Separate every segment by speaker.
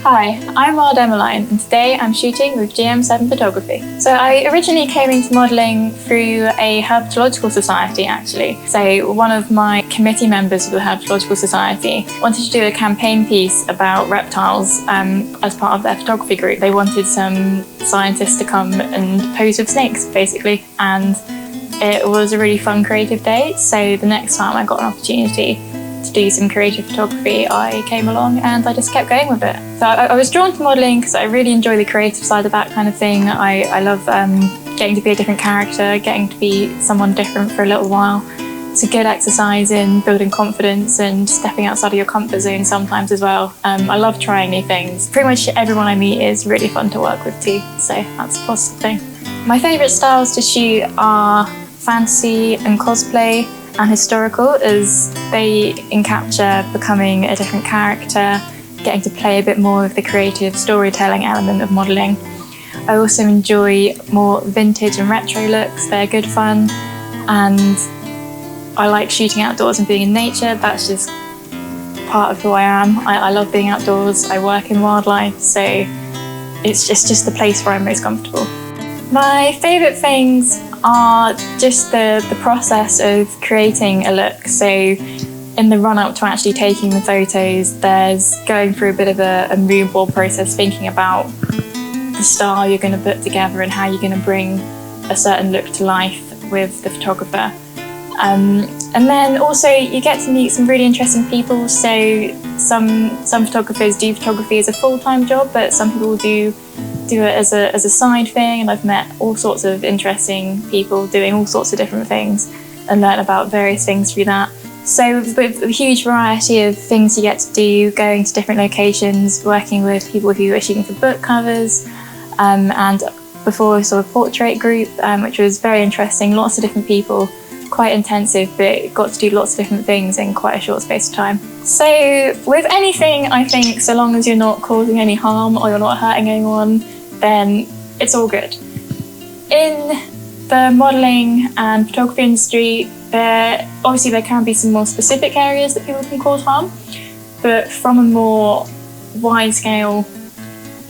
Speaker 1: Hi, I'm WildEmmeline and today I'm shooting with GM7 photography. So I originally came into modelling through a herpetological society actually. So one of my committee members of the herpetological society wanted to do a campaign piece about reptiles as part of their photography group. They wanted some scientists to come and pose with snakes basically, and it was a really fun creative day. So the next time I got an opportunity to do some creative photography, I came along and I just kept going with it. So I was drawn to modelling because I really enjoy the creative side of that kind of thing. I love getting to be a different character, getting to be someone different for a little while. It's a good exercise in building confidence and stepping outside of your comfort zone sometimes as well. I love trying new things. Pretty much everyone I meet is really fun to work with too, so that's a positive thing. My favourite styles to shoot are fantasy and cosplay and historical, as they encapture becoming a different character, getting to play a bit more of the creative storytelling element of modelling. I also enjoy more vintage and retro looks. They're good fun, and I like shooting outdoors and being in nature. That's just part of who I am. I love being outdoors. I work in wildlife, so it's just the place where I'm most comfortable. My favourite things are just the process of creating a look. So in the run-up to actually taking the photos, there's going through a bit of a mood board process, thinking about the style you're going to put together and how you're going to bring a certain look to life with the photographer. And then also you get to meet some really interesting people. So some photographers do photography as a full-time job, but some people do it as a side thing, and I've met all sorts of interesting people doing all sorts of different things and learn about various things through that. So with a huge variety of things you get to do, going to different locations, working with people who are shooting for book covers, and before we saw a portrait group, which was very interesting, lots of different people, quite intensive, but got to do lots of different things in quite a short space of time. So with anything, I think so long as you're not causing any harm or you're not hurting anyone, then it's all good. In the modelling and photography industry, there can be some more specific areas that people can cause harm, but from a more wide scale,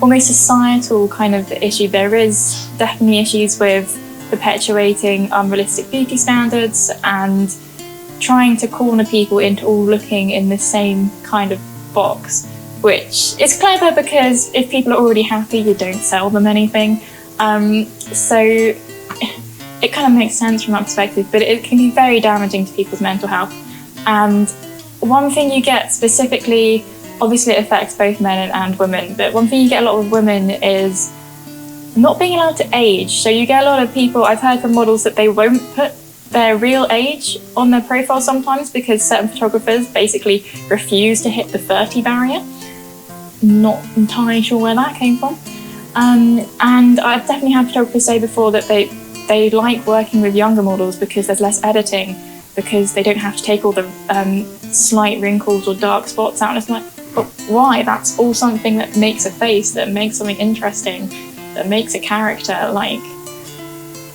Speaker 1: almost societal kind of issue, there is definitely issues with perpetuating unrealistic beauty standards and trying to corner people into all looking in the same kind of box, which is clever because if people are already happy, you don't sell them anything. So it kind of makes sense from that perspective, but it can be very damaging to people's mental health. And one thing you get specifically, obviously it affects both men and women, but one thing you get a lot with women is not being allowed to age. So you get a lot of people, I've heard from models that they won't put their real age on their profile sometimes because certain photographers basically refuse to hit the 30 barrier. Not entirely sure where that came from. And I've definitely had photographers say before that they like working with younger models because there's less editing, because they don't have to take all the slight wrinkles or dark spots out. And it's like, but why? That's all something that makes a face, that makes something interesting, that makes a character. Like,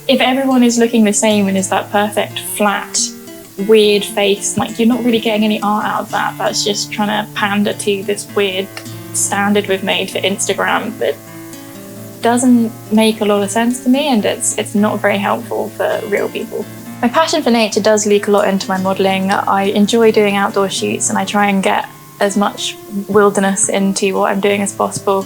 Speaker 1: if everyone is looking the same and is that perfect, flat, weird face, like you're not really getting any art out of that. That's just trying to pander to this weird standard we've made for Instagram that doesn't make a lot of sense to me, and it's not very helpful for real people. My passion for nature does leak a lot into my modelling. I enjoy doing outdoor shoots and I try and get as much wilderness into what I'm doing as possible.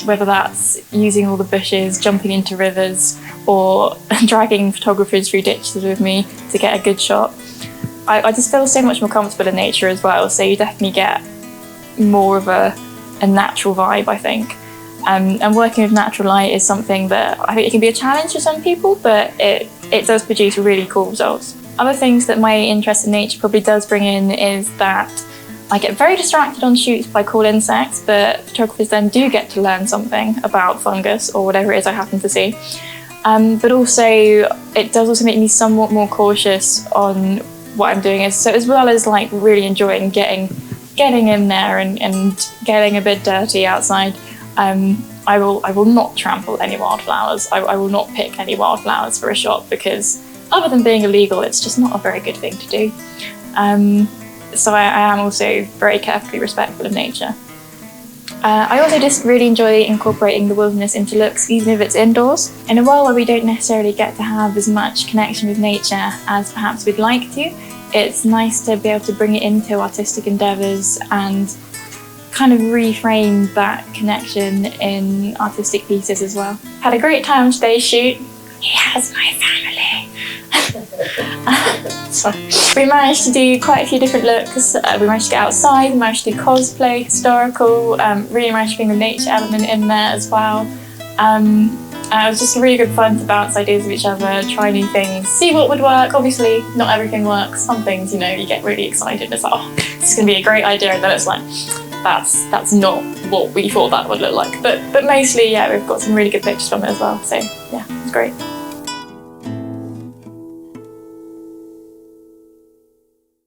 Speaker 1: Whether that's using all the bushes, jumping into rivers, or dragging photographers through ditches with me to get a good shot. I just feel so much more comfortable in nature as well, so you definitely get more of a natural vibe, I think. And working with natural light is something that I think it can be a challenge for some people, but it does produce really cool results. Other things that my interest in nature probably does bring in is that I get very distracted on shoots by cool insects, but photographers then do get to learn something about fungus or whatever it is I happen to see. But also, it does also make me somewhat more cautious on what I'm doing, so as well as like really enjoying getting in there and getting a bit dirty outside. I will not trample any wildflowers. I will not pick any wildflowers for a shot because other than being illegal, it's just not a very good thing to do. So I am also very carefully respectful of nature. I also just really enjoy incorporating the wilderness into looks, even if it's indoors. In a world where we don't necessarily get to have as much connection with nature as perhaps we'd like to, it's nice to be able to bring it into artistic endeavours and kind of reframe that connection in artistic pieces as well. Had a great time on today's shoot. He has my family. So we managed to do quite a few different looks. We managed to get outside, we managed to do cosplay, historical, really managed to bring the nature element in there as well. It was just really good fun to bounce ideas of each other, try new things, see what would work. Obviously, not everything works. Some things, you know, you get really excited and it's like, oh, this is going to be a great idea, and then it's like, that's not what we thought that would look like. But mostly, yeah, we've got some really good pictures from it as well. So yeah, it's great.